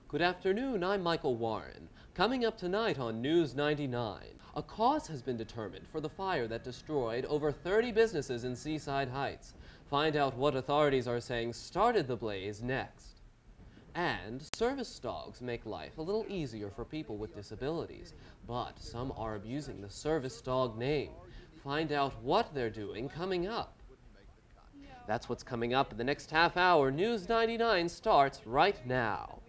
Good afternoon, I'm Michael Warren. Coming up tonight on News 99, a cause has been determined for the fire that destroyed over 30 businesses in Seaside Heights. Find out what authorities are saying started the blaze next. And service dogs make life a little easier for people with disabilities, but some are abusing the service dog name. Find out what they're doing coming up. That's what's coming up in the next half hour. News 99 starts right now.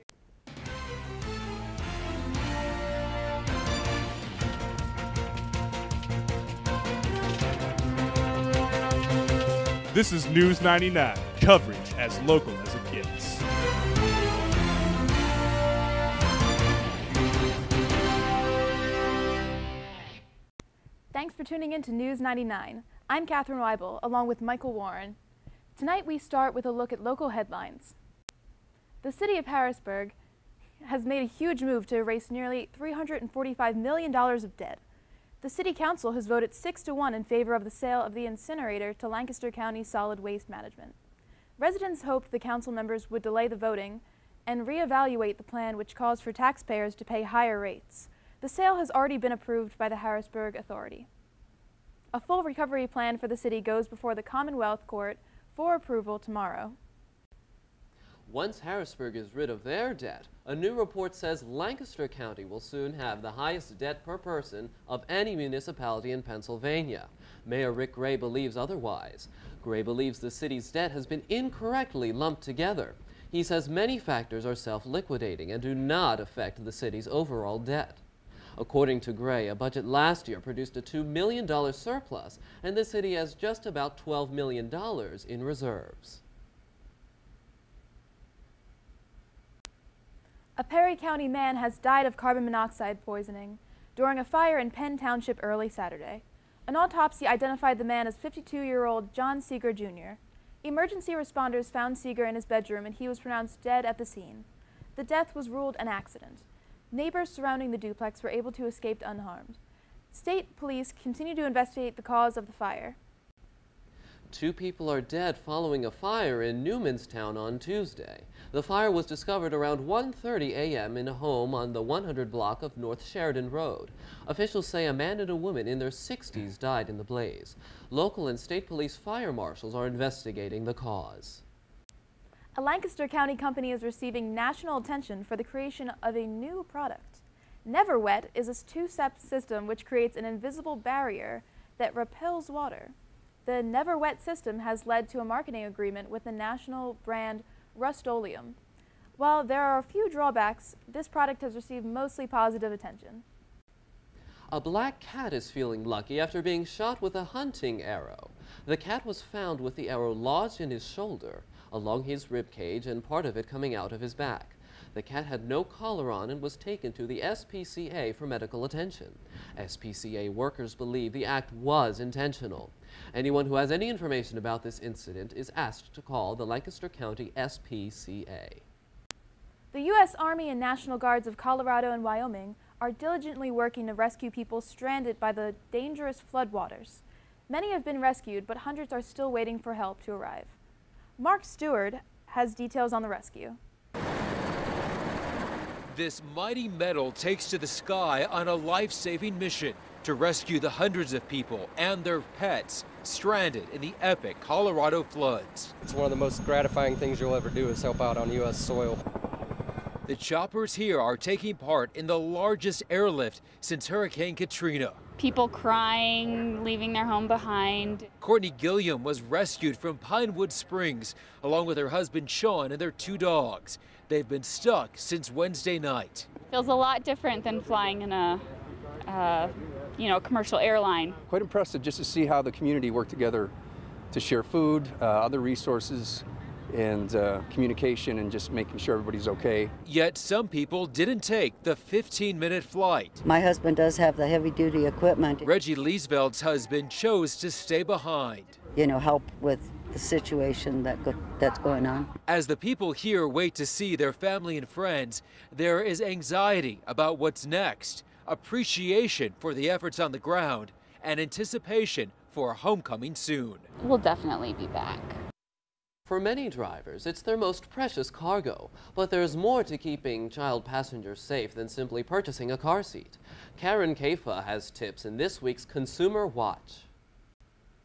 This is News 99, coverage as local as it gets. Thanks for tuning in to News 99. I'm Catherine Weibel, along with Michael Warren. Tonight we start with a look at local headlines. The city of Harrisburg has made a huge move to erase nearly $345 million of debt. The City Council has voted 6-1 in favor of the sale of the incinerator to Lancaster County Solid Waste Management. Residents hoped the council members would delay the voting and reevaluate the plan, which calls for taxpayers to pay higher rates. The sale has already been approved by the Harrisburg Authority. A full recovery plan for the city goes before the Commonwealth Court for approval tomorrow. Once Harrisburg is rid of their debt, a new report says Lancaster County will soon have the highest debt per person of any municipality in Pennsylvania. Mayor Rick Gray believes otherwise. Gray believes the city's debt has been incorrectly lumped together. He says many factors are self-liquidating and do not affect the city's overall debt. According to Gray, a budget last year produced a $2 million surplus, and the city has just about $12 million in reserves. A Perry County man has died of carbon monoxide poisoning during a fire in Penn Township early Saturday. An autopsy identified the man as 52-year-old John Seeger, Jr. Emergency responders found Seeger in his bedroom and he was pronounced dead at the scene. The death was ruled an accident. Neighbors surrounding the duplex were able to escape unharmed. State police continue to investigate the cause of the fire. 2 people are dead following a fire in Newmanstown on Tuesday. The fire was discovered around 1:30 a.m. in a home on the 100 block of North Sheridan Road. Officials say a man and a woman in their 60s died in the blaze. Local and state police fire marshals are investigating the cause. A Lancaster County company is receiving national attention for the creation of a new product. Never Wet is a two-step system which creates an invisible barrier that repels water. The Never Wet system has led to a marketing agreement with the national brand Rust-Oleum. While there are a few drawbacks, this product has received mostly positive attention. A black cat is feeling lucky after being shot with a hunting arrow. The cat was found with the arrow lodged in his shoulder, along his rib cage and part of it coming out of his back. The cat had no collar on and was taken to the SPCA for medical attention. SPCA workers believe the act was intentional. Anyone who has any information about this incident is asked to call the Lancaster County SPCA. The U.S. Army and National Guards of Colorado and Wyoming are diligently working to rescue people stranded by the dangerous floodwaters. Many have been rescued, but hundreds are still waiting for help to arrive. Mark Stewart has details on the rescue. This mighty metal takes to the sky on a life-saving mission to rescue the hundreds of people and their pets stranded in the epic Colorado floods. It's one of the most gratifying things you'll ever do is help out on U.S. soil. The choppers here are taking part in the largest airlift since Hurricane Katrina. People crying, leaving their home behind. Courtney Gilliam was rescued from Pinewood Springs along with her husband Sean and their 2 dogs. They've been stuck since Wednesday night. Feels a lot different than flying in a commercial airline. Quite impressive just to see how the community worked together to share food, other resources, and communication, and just making sure everybody's okay. Yet some people didn't take the 15-minute flight. My husband does have the heavy-duty equipment. Reggie Liesveld's husband chose to stay behind. Help with the situation that's going on. As the people here wait to see their family and friends, there is anxiety about what's next, appreciation for the efforts on the ground, and anticipation for a homecoming soon. We'll definitely be back. For many drivers, it's their most precious cargo, but there's more to keeping child passengers safe than simply purchasing a car seat. Karen Kafa has tips in this week's Consumer Watch.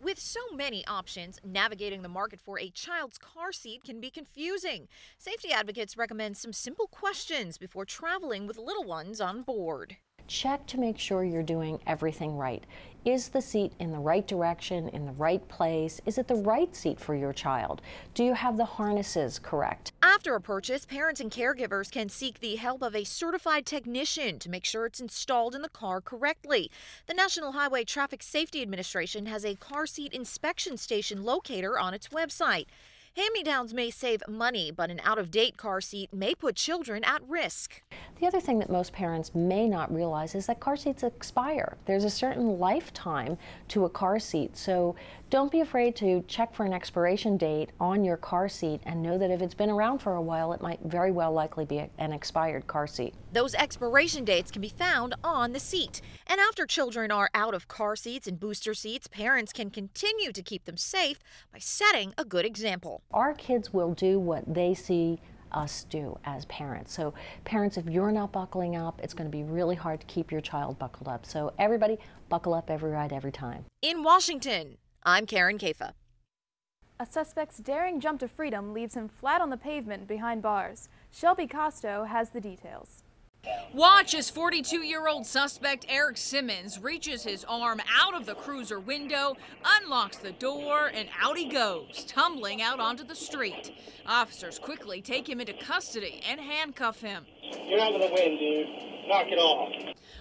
With so many options, navigating the market for a child's car seat can be confusing. Safety advocates recommend some simple questions before traveling with little ones on board. Check to make sure you're doing everything right. Is the seat in the right direction, in the right place? Is it the right seat for your child? Do you have the harnesses correct? After a purchase, parents and caregivers can seek the help of a certified technician to make sure it's installed in the car correctly. The National Highway Traffic Safety Administration has a car seat inspection station locator on its website. Hand-me-downs may save money, but an out-of-date car seat may put children at risk. The other thing that most parents may not realize is that car seats expire. There's a certain lifetime to a car seat, so don't be afraid to check for an expiration date on your car seat and know that if it's been around for a while, it might very well likely be an expired car seat. Those expiration dates can be found on the seat. And after children are out of car seats and booster seats, parents can continue to keep them safe by setting a good example. Our kids will do what they see us do as parents. So parents, if you're not buckling up, it's going to be really hard to keep your child buckled up. So everybody, buckle up every ride, every time. In Washington, I'm Karen Kafa. A suspect's daring jump to freedom leaves him flat on the pavement behind bars. Shelby Costo has the details. Watch as 42-year-old suspect Eric Simmons reaches his arm out of the cruiser window, unlocks the door, and out he goes, tumbling out onto the street. Officers quickly take him into custody and handcuff him. You're out of the wind, dude. Knock it off.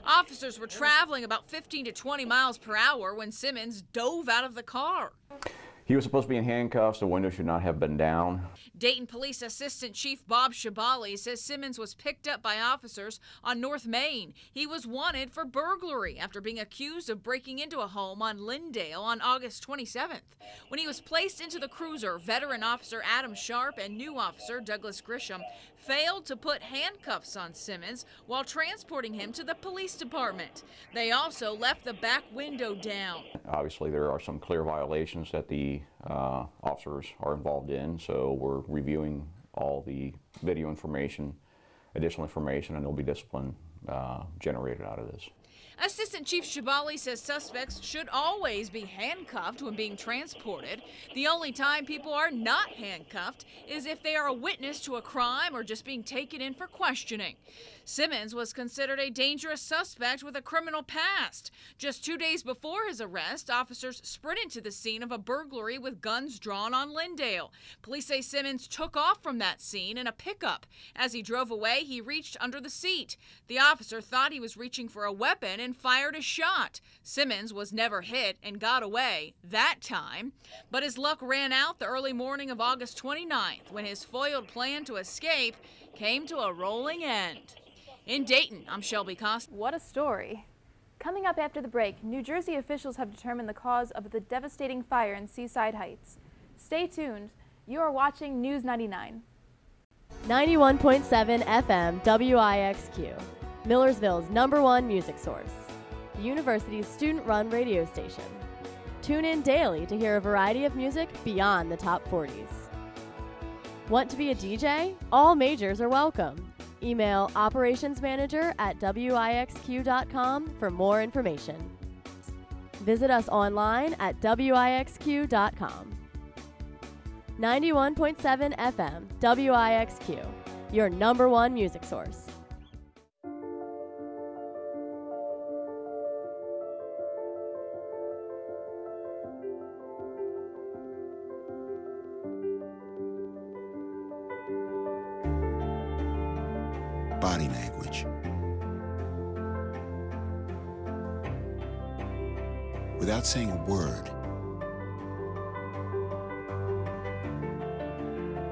Officers were traveling about 15 to 20 miles per hour when Simmons dove out of the car. He was supposed to be in handcuffs. The window should not have been down. Dayton Police Assistant Chief Bob Shabali says Simmons was picked up by officers on North Main. He was wanted for burglary after being accused of breaking into a home on Lyndale on August 27th. When he was placed into the cruiser, veteran officer Adam Sharp and new officer Douglas Grisham failed to put handcuffs on Simmons while transporting him to the police department. They also left the back window down. Obviously, there are some clear violations that the officers are involved in, so we're reviewing all the video information, additional information, and there'll be discipline generated out of this. Assistant Chief Shabali says suspects should always be handcuffed when being transported. The only time people are not handcuffed is if they are a witness to a crime or just being taken in for questioning. Simmons was considered a dangerous suspect with a criminal past. Just 2 days before his arrest, officers sprinted to the scene of a burglary with guns drawn on Lyndale. Police say Simmons took off from that scene in a pickup. As he drove away, he reached under the seat. The officer thought he was reaching for a weapon and fired a shot. Simmons was never hit and got away that time. But his luck ran out the early morning of August 29th when his foiled plan to escape came to a rolling end. In Dayton, I'm Shelby Costa. What a story. Coming up after the break, New Jersey officials have determined the cause of the devastating fire in Seaside Heights. Stay tuned. You are watching News 99. 91.7 FM WIXQ, Millersville's #1 music source. The university's student-run radio station. Tune in daily to hear a variety of music beyond the top 40s. Want to be a DJ? All majors are welcome. Email operationsmanager@wixq.com for more information. Visit us online at wixq.com. 91.7 FM WIXQ, your #1 music source. Body language. Without saying a word,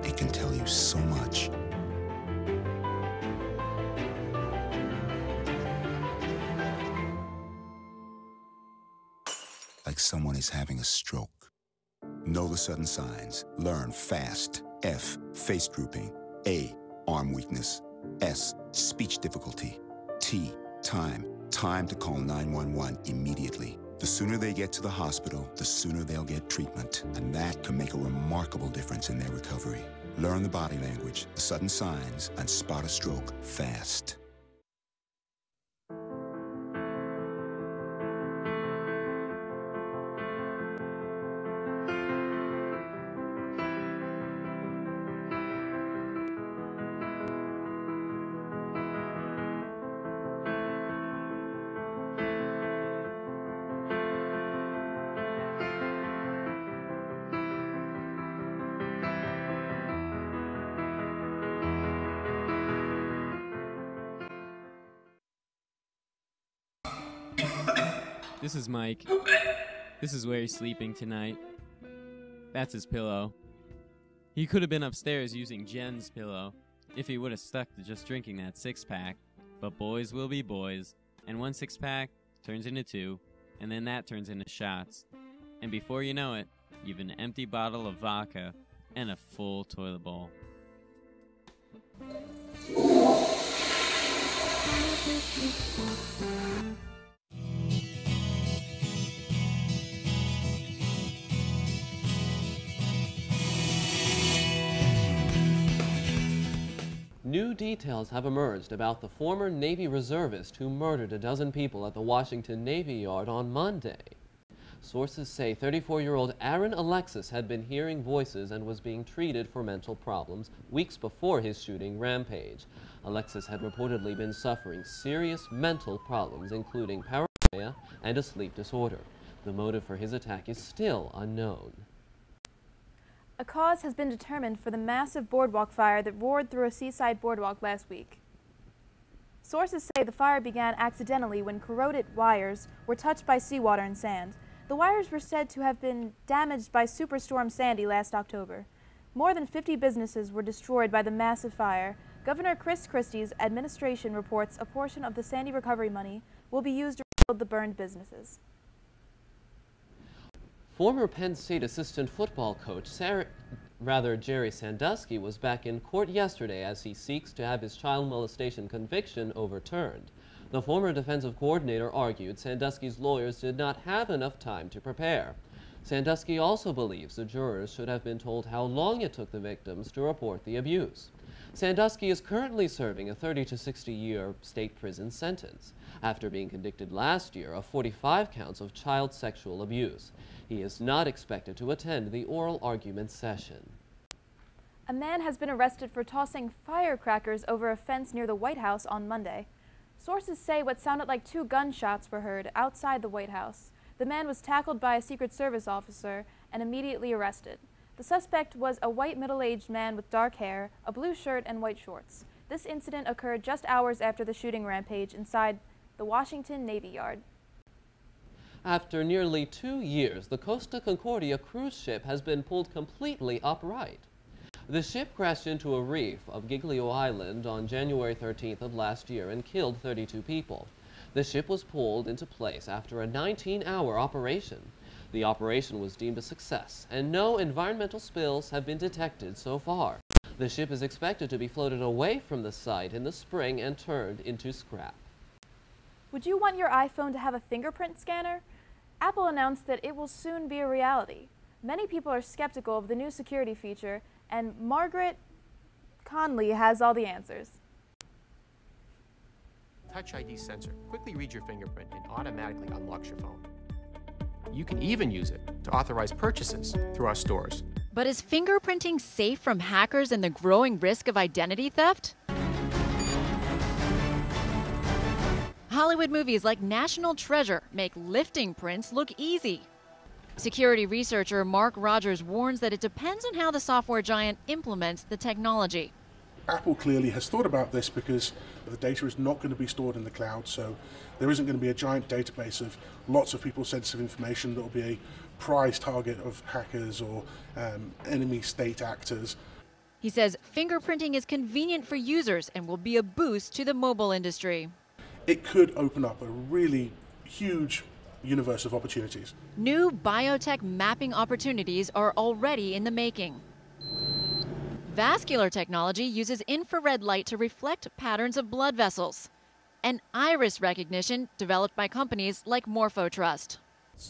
it can tell you so much. Like someone is having a stroke. Know the sudden signs. Learn fast. F, face drooping. A, arm weakness. S, speech difficulty. T, time. Time to call 911 immediately. The sooner they get to the hospital, the sooner they'll get treatment. And that can make a remarkable difference in their recovery. Learn the body language, the sudden signs, and spot a stroke fast. This is Mike. This is where he's sleeping tonight. That's his pillow. He could have been upstairs using Jen's pillow if he would have stuck to just drinking that six-pack. But boys will be boys, and one six-pack turns into two, and then that turns into shots. And before you know it, you've an empty bottle of vodka and a full toilet bowl. New details have emerged about the former Navy reservist who murdered a dozen people at the Washington Navy Yard on Monday. Sources say 34-year-old Aaron Alexis had been hearing voices and was being treated for mental problems weeks before his shooting rampage. Alexis had reportedly been suffering serious mental problems, including paranoia and a sleep disorder. The motive for his attack is still unknown. A cause has been determined for the massive boardwalk fire that roared through a seaside boardwalk last week. Sources say the fire began accidentally when corroded wires were touched by seawater and sand. The wires were said to have been damaged by Superstorm Sandy last October. More than 50 businesses were destroyed by the massive fire. Governor Chris Christie's administration reports a portion of the Sandy recovery money will be used to rebuild the burned businesses. Former Penn State assistant football coach Jerry Sandusky was back in court yesterday as he seeks to have his child molestation conviction overturned. The former defensive coordinator argued Sandusky's lawyers did not have enough time to prepare. Sandusky also believes the jurors should have been told how long it took the victims to report the abuse. Sandusky is currently serving a 30 to 60-year state prison sentence after being convicted last year of 45 counts of child sexual abuse. He is not expected to attend the oral argument session. A man has been arrested for tossing firecrackers over a fence near the White House on Monday. Sources say what sounded like 2 gunshots were heard outside the White House. The man was tackled by a Secret Service officer and immediately arrested. The suspect was a white middle-aged man with dark hair, a blue shirt, and white shorts. This incident occurred just hours after the shooting rampage inside the Washington Navy Yard. After nearly 2 years, the Costa Concordia cruise ship has been pulled completely upright. The ship crashed into a reef of Giglio Island on January 13th of last year and killed 32 people. The ship was pulled into place after a 19-hour operation. The operation was deemed a success, and no environmental spills have been detected so far. The ship is expected to be floated away from the site in the spring and turned into scrap. Would you want your iPhone to have a fingerprint scanner? Apple announced that it will soon be a reality. Many people are skeptical of the new security feature, and Margaret Conley has all the answers. Touch ID sensor quickly reads your fingerprint and automatically unlocks your phone. You can even use it to authorize purchases through our stores. But is fingerprinting safe from hackers and the growing risk of identity theft? Hollywood movies like National Treasure make lifting prints look easy. Security researcher Mark Rogers warns that it depends on how the software giant implements the technology. Apple clearly has thought about this because the data is not going to be stored in the cloud, so there isn't going to be a giant database of lots of people's sensitive information that will be a prize target of hackers or enemy state actors. He says fingerprinting is convenient for users and will be a boost to the mobile industry. It could open up a really huge universe of opportunities. New biotech mapping opportunities are already in the making. Vascular technology uses infrared light to reflect patterns of blood vessels. And iris recognition developed by companies like MorphoTrust.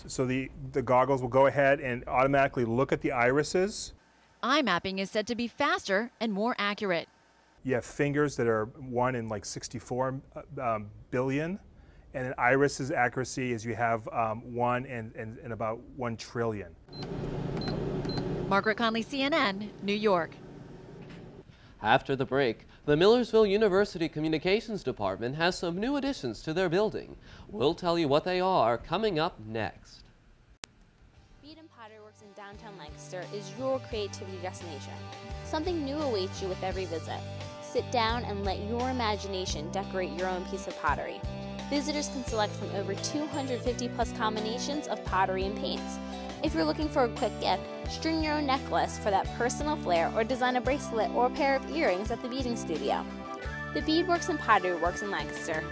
So the goggles will go ahead and automatically look at the irises. Eye mapping is said to be faster and more accurate. You have fingers that are 1 in like 64 billion, and an iris's accuracy is you have 1 in about 1 trillion. Margaret Conley, CNN, New York. After the break, the Millersville University Communications Department has some new additions to their building. We'll tell you what they are coming up next. Bead & Pottery Works in downtown Lancaster is your creativity destination. Something new awaits you with every visit. Sit down and let your imagination decorate your own piece of pottery. Visitors can select from over 250 plus combinations of pottery and paints. If you're looking for a quick gift, string your own necklace for that personal flair or design a bracelet or a pair of earrings at the beading studio. The Beadworks and Pottery Works in Lancaster.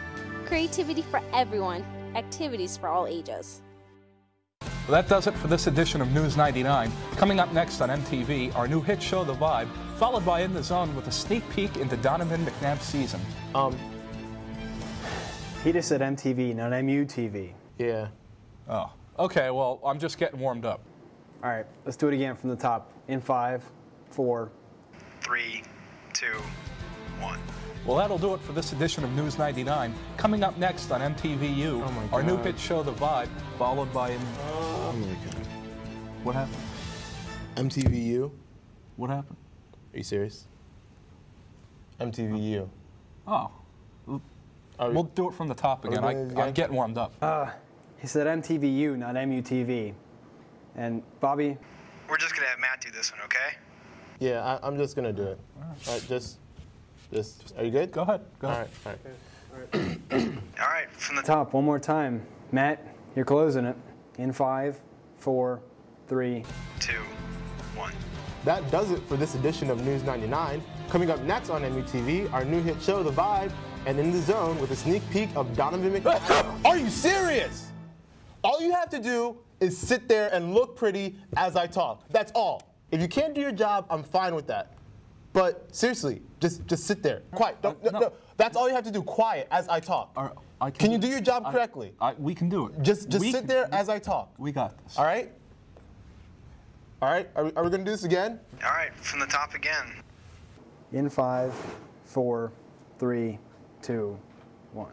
Creativity for everyone, activities for all ages. Well, that does it for this edition of News 99. Coming up next on MTV, our new hit show, The Vibe, followed by In the Zone with a sneak peek into Donovan McNabb's season. He just said MTV, not MUTV. Yeah. Oh. Okay, well, I'm just getting warmed up. All right, let's do it again from the top. In 5, 4, 3, 2, 1. Well, that'll do it for this edition of News 99. Coming up next on MTVU, our new hit show, The Vibe, followed by... Oh my God. What happened? MTVU? What happened? Are you serious? MTVU. Oh. We'll do it from the top again. I'm getting warmed up. He said MTVU, not MUTV. And Bobby? We're just going to have Matt do this one, okay? Yeah, I'm just going to do it. All right, just, are you good? Go ahead. Go ahead. All right. All right, from the top, one more time. Matt, you're closing it. In 5, 4, 3, 2, 1. That does it for this edition of News 99. Coming up next on MUTV, our new hit show, The Vibe, and In the Zone with a sneak peek of Donovan McNabb. Are you serious? All you have to do is sit there and look pretty as I talk. That's all. If you can't do your job, I'm fine with that. But seriously, just sit there. Quiet. No. That's all you have to do. Quiet as I talk. Can you do your job correctly? We can do it. Just sit there as I talk. We got this. All right? All right? Are we going to do this again? All right, from the top again. In 5, 4, 3, 2, 1.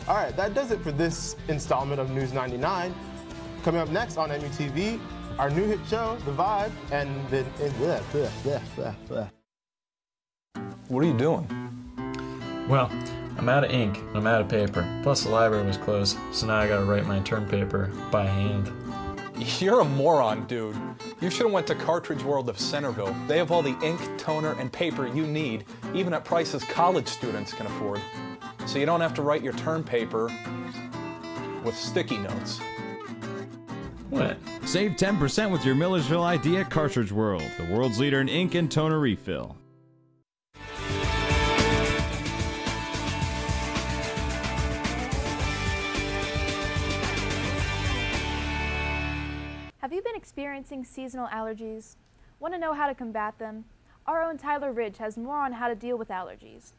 All right, that does it for this installment of News 99. Coming up next on MUTV, our new hit show, The Vibe, and the... What are you doing? Well, I'm out of ink, and I'm out of paper. Plus the library was closed, so now I gotta write my term paper by hand. You're a moron, dude. You should have went to Cartridge World of Centerville. They have all the ink, toner, and paper you need, even at prices college students can afford. So you don't have to write your term paper with sticky notes. What? Save 10% with your Millersville ID at Cartridge World, the world's leader in ink and toner refill. Have you been experiencing seasonal allergies? Want to know how to combat them? Our own Tyler Ridge has more on how to deal with allergies.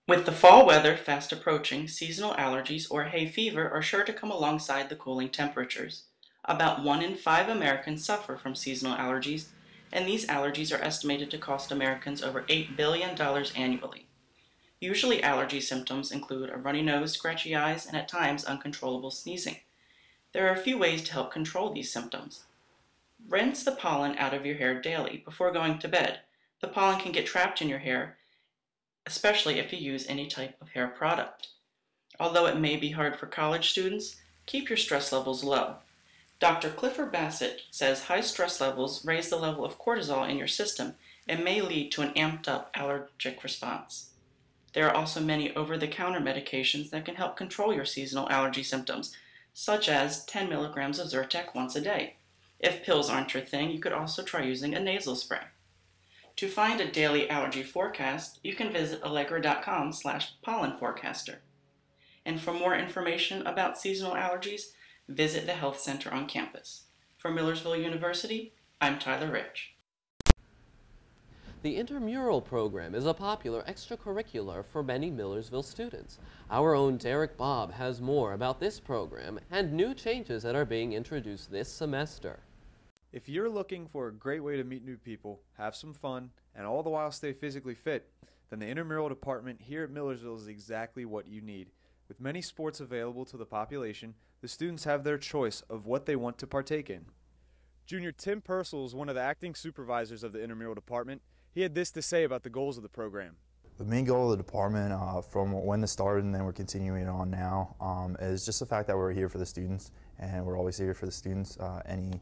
With the fall weather fast approaching, seasonal allergies or hay fever are sure to come alongside the cooling temperatures. About 1 in 5 Americans suffer from seasonal allergies, and these allergies are estimated to cost Americans over $8 billion annually. Usually allergy symptoms include a runny nose, scratchy eyes, and at times uncontrollable sneezing. There are a few ways to help control these symptoms. Rinse the pollen out of your hair daily before going to bed. The pollen can get trapped in your hair, especially if you use any type of hair product. Although it may be hard for college students, keep your stress levels low. Dr. Clifford Bassett says high stress levels raise the level of cortisol in your system and may lead to an amped up allergic response. There are also many over-the-counter medications that can help control your seasonal allergy symptoms, such as 10 milligrams of Zyrtec once a day. If pills aren't your thing, you could also try using a nasal spray. To find a daily allergy forecast, you can visit Allegra.com/pollenforecaster. And for more information about seasonal allergies, visit the health center on campus. For Millersville University, I'm Tyler Rich. The intramural program is a popular extracurricular for many Millersville students. Our own Derek Bobb has more about this program and new changes that are being introduced this semester. If you're looking for a great way to meet new people, have some fun, and all the while stay physically fit, then the intramural department here at Millersville is exactly what you need. With many sports available to the population, the students have their choice of what they want to partake in. Junior Tim Purcell is one of the acting supervisors of the intramural department. He had this to say about the goals of the program. The main goal of the department from when it started and then we're continuing on now is just the fact that we're here for the students, and we're always here for the students. Any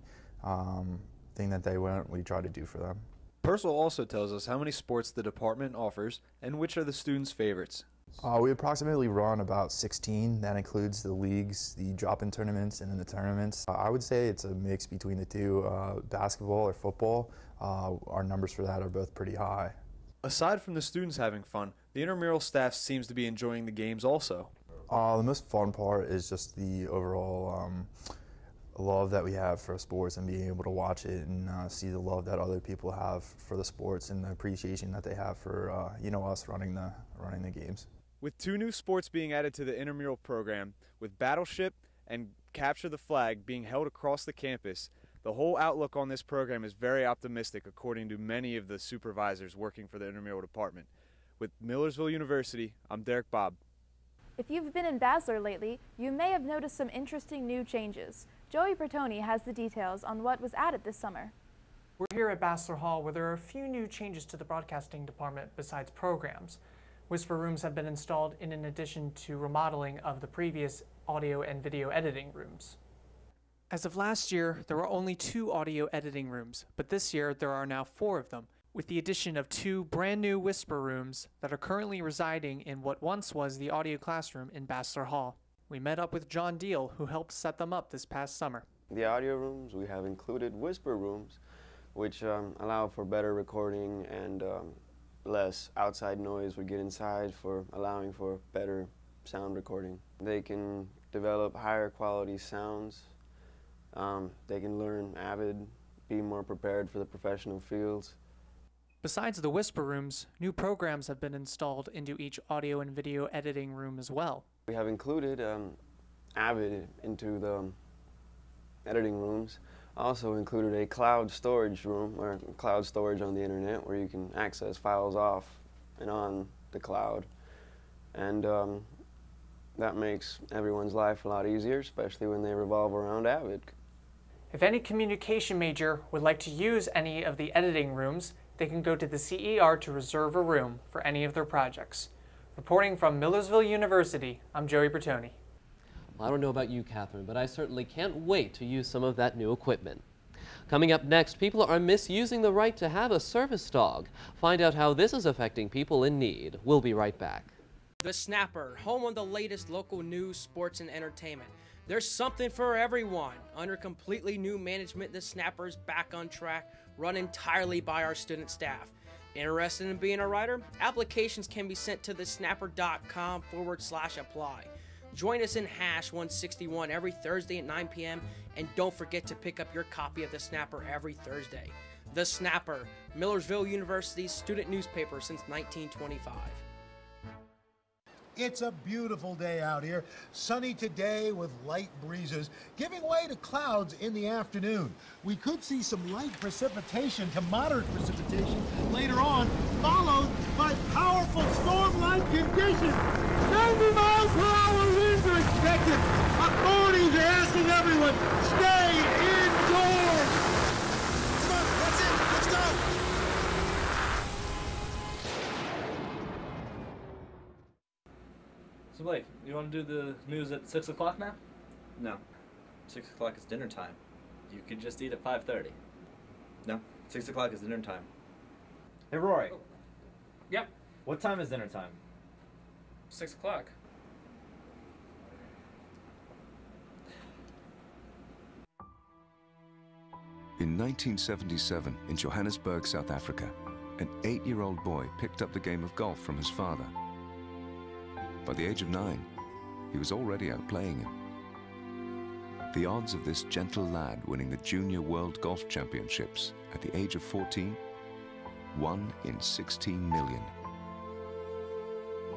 thing that they want, we try to do for them. Purcell also tells us how many sports the department offers and which are the students' favorites. We approximately run about 16. That includes the leagues, the drop-in tournaments, and then the tournaments. I would say it's a mix between the two, basketball or football. Our numbers for that are both pretty high. Aside from the students having fun, the intramural staff seems to be enjoying the games also. The most fun part is just the overall love that we have for sports and being able to watch it and see the love that other people have for the sports and the appreciation that they have for us running the games. With 2 new sports being added to the intramural program, with Battleship and Capture the Flag being held across the campus, the whole outlook on this program is very optimistic according to many of the supervisors working for the intramural department. With Millersville University, I'm Derek Bobb. If you've been in Basler lately, you may have noticed some interesting new changes. Joey Bertoni has the details on what was added this summer. We're here at Basler Hall where there are a few new changes to the broadcasting department besides programs. Whisper rooms have been installed in addition to remodeling of the previous audio and video editing rooms. As of last year, there were only 2 audio editing rooms, but this year there are now 4 of them, with the addition of 2 brand new Whisper rooms that are currently residing in what once was the audio classroom in Basler Hall. We met up with John Deal, who helped set them up this past summer. The audio rooms, we have included Whisper rooms, which allow for better recording and less outside noise would get inside, for allowing for better sound recording. They can develop higher quality sounds. They can learn Avid, be more prepared for the professional fields. Besides the Whisper rooms, new programs have been installed into each audio and video editing room as well. We have included Avid into the editing rooms. Also included a cloud storage room, or cloud storage on the internet, where you can access files off and on the cloud. And that makes everyone's life a lot easier, especially when they revolve around Avid. If any communication major would like to use any of the editing rooms, they can go to the CER to reserve a room for any of their projects. Reporting from Millersville University, I'm Joey Bertoni. Well, I don't know about you, Catherine, but I certainly can't wait to use some of that new equipment. Coming up next, people are misusing the right to have a service dog. Find out how this is affecting people in need. We'll be right back. The Snapper, home of the latest local news, sports, and entertainment. There's something for everyone. Under completely new management, the Snapper is back on track, run entirely by our student staff. Interested in being a writer? Applications can be sent to thesnapper.com/apply. Join us in Hash 161 every Thursday at 9 p.m. and don't forget to pick up your copy of The Snapper every Thursday. The Snapper, Millersville University's student newspaper since 1925. It's a beautiful day out here. Sunny today with light breezes, giving way to clouds in the afternoon. We could see some light precipitation to moderate precipitation later on, followed by powerful storm-like conditions. 90 miles per hour winds are expected. Authorities are asking everyone, stay indoors. Come on, that's it. Let's go. So Blake, you want to do the news at 6 o'clock now? No. 6 o'clock is dinner time. You could just eat at 5:30. No. 6 o'clock is dinner time. Hey Rory. Oh. Yep. What time is dinner time? 6 o'clock. In 1977, in Johannesburg, South Africa, an 8-year-old boy picked up the game of golf from his father. By the age of 9, he was already outplaying him. The odds of this gentle lad winning the Junior World Golf Championships at the age of 14 1 in 16 million.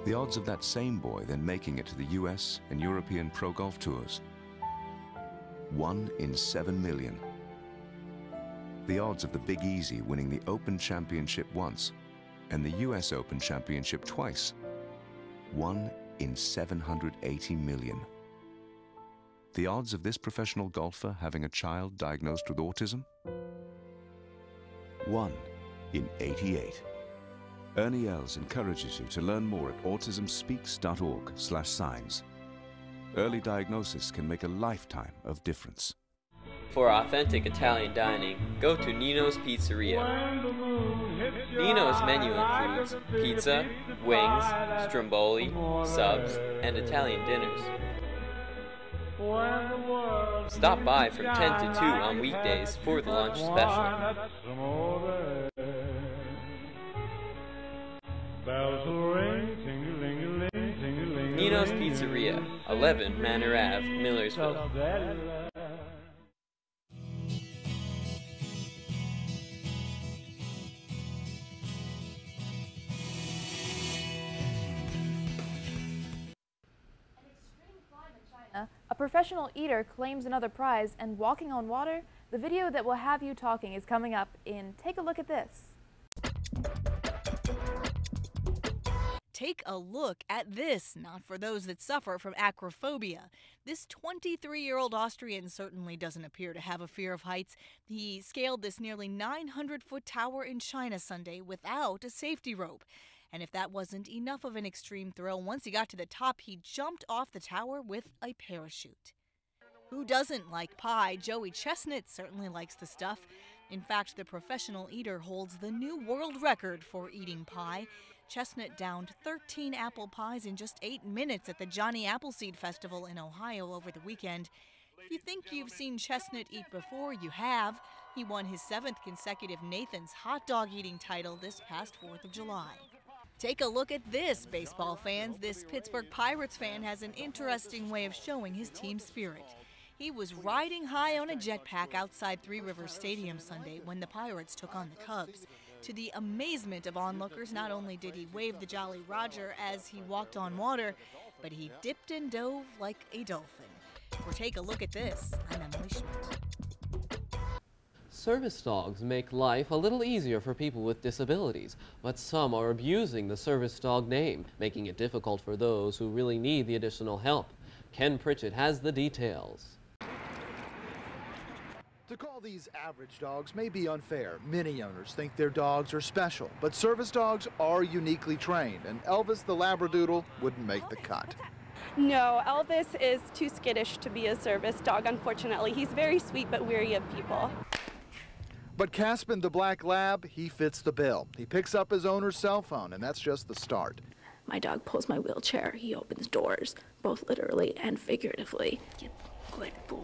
The odds of that same boy then making it to the US and European Pro Golf Tours, 1 in 7 million. The odds of the Big Easy winning the Open Championship once and the US Open Championship twice, 1 in 780 million. The odds of this professional golfer having a child diagnosed with autism, 1 in 88. Ernie Els encourages you to learn more at autismspeaks.org/signs. Early diagnosis can make a lifetime of difference. For authentic Italian dining, go to Nino's Pizzeria. Nino's menu includes pizza, wings, stromboli, subs, and Italian dinners. Stop by from 10 to 2 on weekdays for the lunch special. Nino's Pizzeria, 11 Manor Ave, Millersville. A professional eater claims another prize and walking on water. The video that will have you talking is coming up in Take a Look at This. Take a look at this, not for those that suffer from acrophobia. This 23-year-old Austrian certainly doesn't appear to have a fear of heights. He scaled this nearly 900-foot tower in China Sunday without a safety rope. And if that wasn't enough of an extreme thrill, once he got to the top, he jumped off the tower with a parachute. Who doesn't like pie? Joey Chestnut certainly likes the stuff. In fact, the professional eater holds the new world record for eating pie. Chestnut downed 13 apple pies in just 8 minutes at the Johnny Appleseed Festival in Ohio over the weekend. If you think you've seen Chestnut eat before, you have. He won his 7th consecutive Nathan's hot dog eating title this past 4th of July. Take a look at this, baseball fans. This Pittsburgh Pirates fan has an interesting way of showing his team spirit. He was riding high on a jetpack outside Three Rivers Stadium Sunday when the Pirates took on the Cubs. To the amazement of onlookers, not only did he wave the Jolly Roger as he walked on water, but he dipped and dove like a dolphin. For Take a Look at This, I'm Emily Schmidt. Service dogs make life a little easier for people with disabilities, but some are abusing the service dog name, making it difficult for those who really need the additional help. Ken Pritchett has the details. To call these average dogs may be unfair. Many owners think their dogs are special, but service dogs are uniquely trained, and Elvis the Labradoodle wouldn't make the cut. No, Elvis is too skittish to be a service dog, unfortunately. He's very sweet but weary of people. But Caspin the Black Lab, he fits the bill. He picks up his owner's cell phone, and that's just the start. My dog pulls my wheelchair. He opens doors, both literally and figuratively. Good boy.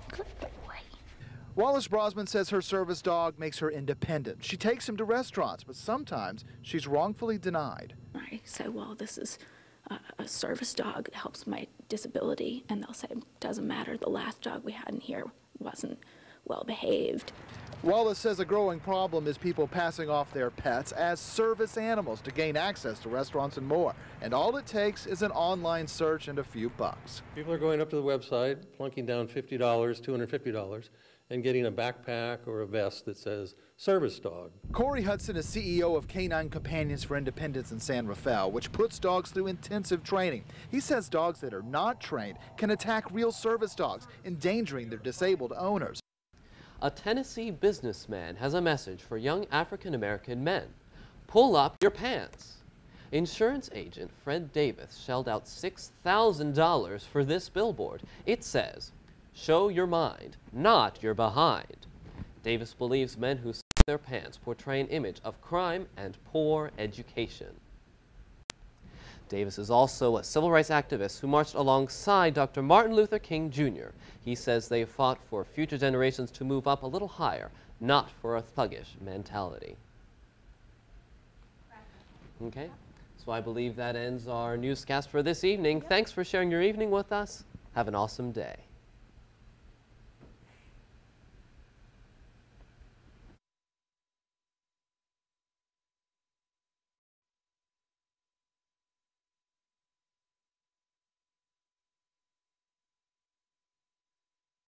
Good boy. Wallace Brosman says her service dog makes her independent. She takes him to restaurants, but sometimes she's wrongfully denied. I say, well, this is a service dog that helps my disability, and they'll say, it doesn't matter. The last dog we had in here wasn't well behaved. Wallace says a growing problem is people passing off their pets as service animals to gain access to restaurants and more. And all it takes is an online search and a few bucks. People are going up to the website, plunking down $50, $250, and getting a backpack or a vest that says service dog. Corey Hudson is CEO of Canine Companions for Independence in San Rafael, which puts dogs through intensive training. He says dogs that are not trained can attack real service dogs, endangering their disabled owners. A Tennessee businessman has a message for young African-American men. Pull up your pants. Insurance agent Fred Davis shelled out $6,000 for this billboard. It says, "Show your mind, not your behind." Davis believes men who seat their pants portray an image of crime and poor education. Davis is also a civil rights activist who marched alongside Dr. Martin Luther King Jr. He says they fought for future generations to move up a little higher, not for a thuggish mentality. Okay, so I believe that ends our newscast for this evening. Thanks for sharing your evening with us. Have an awesome day.